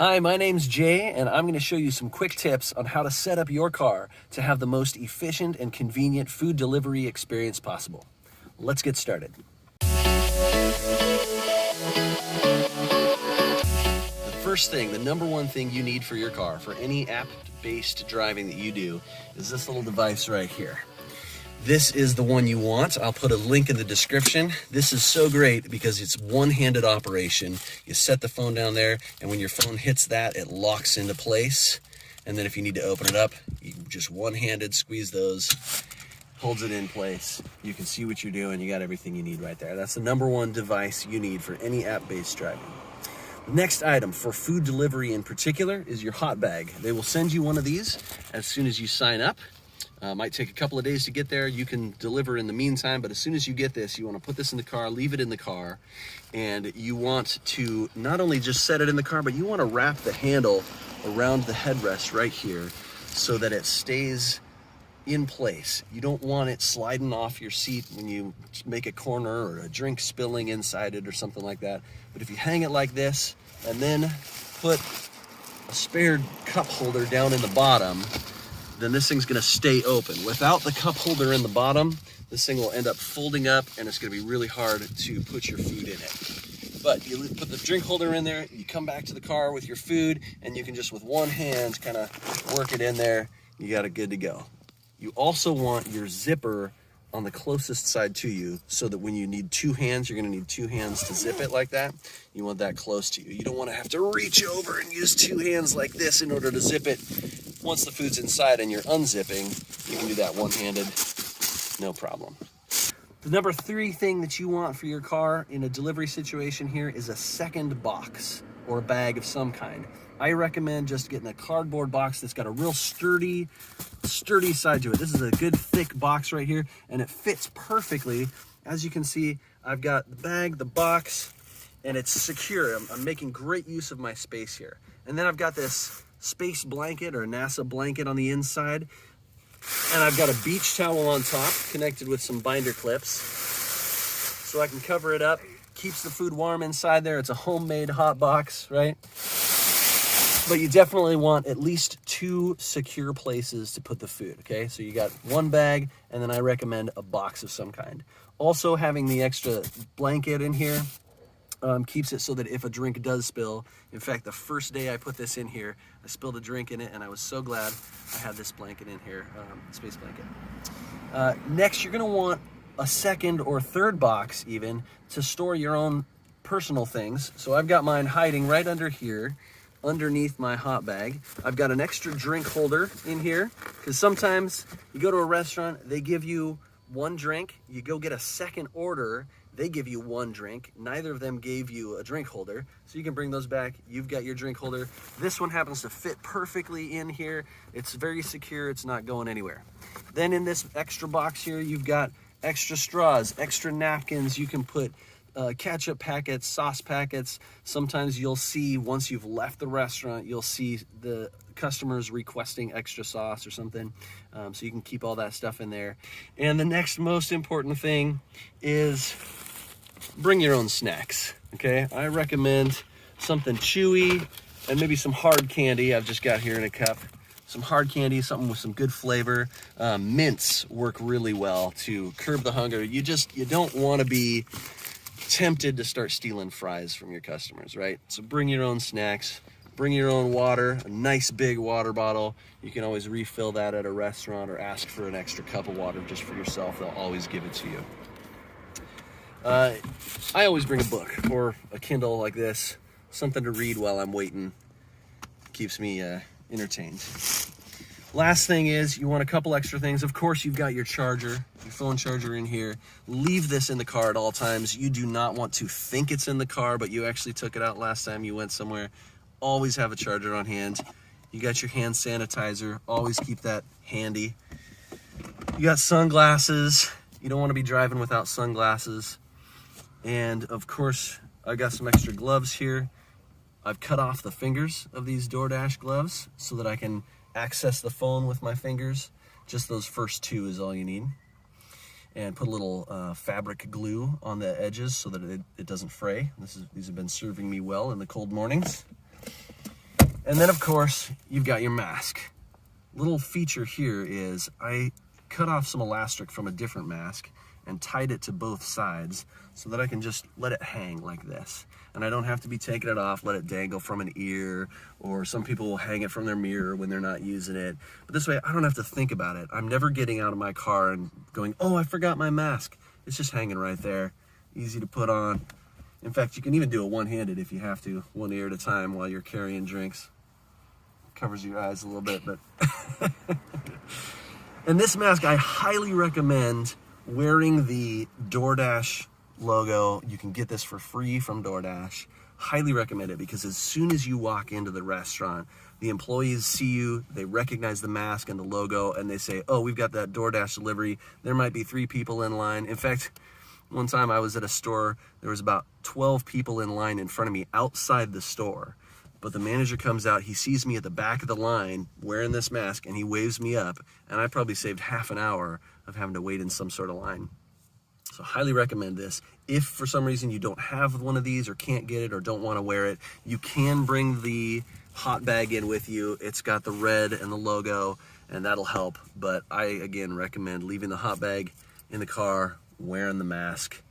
Hi, my name's Jay, and I'm going to show you some quick tips on how to set up your car to have the most efficient and convenient food delivery experience possible. Let's get started. The first thing, the number one thing you need for your car, for any app-based driving that you do, is this little device right here. This is the one you want. I'll put a link in the description. This is so great because it's one-handed operation. You set the phone down there, and when your phone hits that, it locks into place. And then if you need to open it up, you just one-handed squeeze those, holds it in place. You can see what you're doing. You got everything you need right there. That's the number one device you need for any app-based driving. The next item for food delivery in particular is your hot bag. They will send you one of these as soon as you sign up. Might take a couple of days to get there. You can deliver in the meantime, but as soon as you get this, you want to put this in the car, leave it in the car, and you want to not only just set it in the car, but you want to wrap the handle around the headrest right here so that it stays in place. You don't want it sliding off your seat when you make a corner or a drink spilling inside it or something like that. But if you hang it like this and then put a spare cup holder down in the bottom, then this thing's gonna stay open. Without the cup holder in the bottom, this thing will end up folding up and it's gonna be really hard to put your food in it. But you put the drink holder in there, you come back to the car with your food, and you can just with one hand kind of work it in there, you got it good to go. You also want your zipper on the closest side to you so that when you need two hands, you're gonna need two hands to zip it like that. You want that close to you. You don't wanna have to reach over and use two hands like this in order to zip it. Once the food's inside and you're unzipping, you can do that one-handed, no problem. The number 3 thing that you want for your car in a delivery situation here is a second box or a bag of some kind. I recommend just getting a cardboard box that's got a real sturdy side to it. This is a good thick box right here, and it fits perfectly. As you can see, I've got the bag, the box, and it's secure. I'm making great use of my space here. And then I've got this space blanket or NASA blanket on the inside, and I've got a beach towel on top connected with some binder clips so I can cover it up. Keeps the food warm inside there. It's a homemade hot box, right? But you definitely want at least 2 secure places to put the food, okay? So you got one bag, and then I recommend a box of some kind. Also, having the extra blanket in here keeps it so that if a drink does spill, in fact, the first day I put this in here, I spilled a drink in it, and I was so glad I had this blanket in here, space blanket. Next, you're gonna want a second or third box even to store your own personal things. So I've got mine hiding right under here, underneath my hot bag. I've got an extra drink holder in here, because sometimes you go to a restaurant, they give you one drink, you go get a second order, they give you one drink, neither of them gave you a drink holder, so you can bring those back. You've got your drink holder. This one happens to fit perfectly in here. It's very secure, it's not going anywhere. Then in this extra box here, you've got extra straws, extra napkins. You can put ketchup packets, sauce packets. Sometimes you'll see, once you've left the restaurant, you'll see the customers requesting extra sauce or something. So you can keep all that stuff in there. And the next most important thing is bring your own snacks, okay? I recommend something chewy and maybe some hard candy. I've just got here in a cup. Some hard candy, something with some good flavor. Mints work really well to curb the hunger. You don't want to be tempted to start stealing fries from your customers, right? So bring your own snacks, bring your own water, a nice big water bottle. You can always refill that at a restaurant or ask for an extra cup of water just for yourself. They'll always give it to you. I always bring a book or a Kindle like this, something to read while I'm waiting. Keeps me entertained. Last thing is you want a couple extra things. Of course, you've got your charger, your phone charger in here. Leave this in the car at all times. You do not want to think it's in the car, but you actually took it out last time you went somewhere. Always have a charger on hand. You got your hand sanitizer. Always keep that handy. You got sunglasses. You don't want to be driving without sunglasses. And of course, I got some extra gloves here. I've cut off the fingers of these DoorDash gloves so that I can access the phone with my fingers. Just those first 2 is all you need. And put a little fabric glue on the edges so that it doesn't fray. These have been serving me well in the cold mornings. And then of course, you've got your mask. Little feature here is I cut off some elastic from a different mask and tied it to both sides so that I can just let it hang like this. And I don't have to be taking it off, let it dangle from an ear, or some people will hang it from their mirror when they're not using it. But this way, I don't have to think about it. I'm never getting out of my car and going, oh, I forgot my mask. It's just hanging right there, easy to put on. In fact, you can even do it one-handed if you have to, one ear at a time while you're carrying drinks. Covers your eyes a little bit, but. And this mask, I highly recommend wearing the DoorDash logo. You can get this for free from DoorDash. Highly recommend it, because as soon as you walk into the restaurant, the employees see you, they recognize the mask and the logo, and they say, oh, we've got that DoorDash delivery. There might be 3 people in line. In fact, one time I was at a store, there was about 12 people in line in front of me outside the store. But the manager comes out, he sees me at the back of the line wearing this mask, and he waves me up, and I probably saved half an hour of having to wait in some sort of line. So highly recommend this. If for some reason you don't have one of these or can't get it or don't want to wear it, you can bring the hot bag in with you. It's got the red and the logo, and that'll help. But I, again, recommend leaving the hot bag in the car, wearing the mask,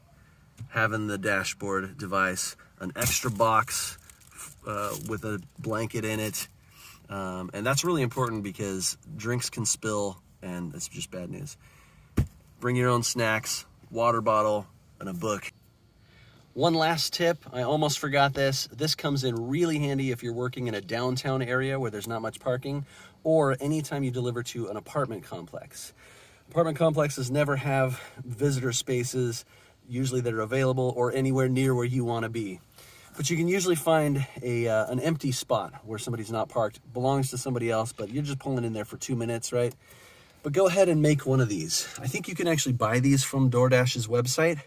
having the dashboard device, an extra box with a blanket in it. And that's really important because drinks can spill, and it's just bad news. Bring your own snacks, water bottle, and a book. One last tip, I almost forgot this. This comes in really handy if you're working in a downtown area where there's not much parking, or anytime you deliver to an apartment complex. Apartment complexes never have visitor spaces, usually that are available or anywhere near where you want to be. But you can usually find an empty spot where somebody's not parked, belongs to somebody else, but you're just pulling in there for 2 minutes, right? But go ahead and make one of these. I think you can actually buy these from DoorDash's website,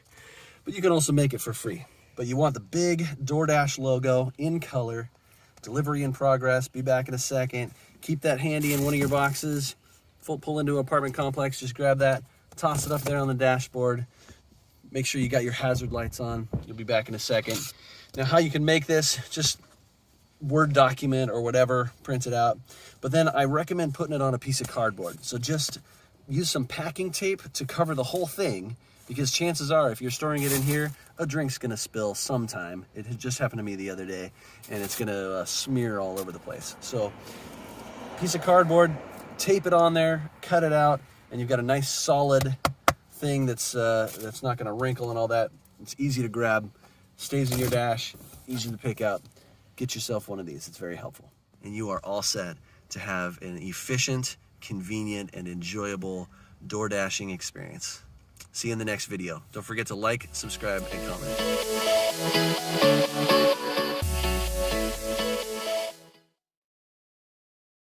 but you can also make it for free. But you want the big DoorDash logo in color, delivery in progress, be back in a second. Keep that handy in one of your boxes. Pull into an apartment complex, just grab that, toss it up there on the dashboard. Make sure you got your hazard lights on. You'll be back in a second. Now, how you can make this, just Word document or whatever, print it out. But then I recommend putting it on a piece of cardboard. So just use some packing tape to cover the whole thing, because chances are if you're storing it in here, a drink's gonna spill sometime. It had just happened to me the other day, and it's gonna smear all over the place. So piece of cardboard, tape it on there, cut it out, and you've got a nice solid thing that's not gonna wrinkle and all that. It's easy to grab, stays in your dash, easy to pick up. Get yourself one of these, it's very helpful. And you are all set to have an efficient, convenient, and enjoyable door dashing experience. See you in the next video. Don't forget to like, subscribe, and comment.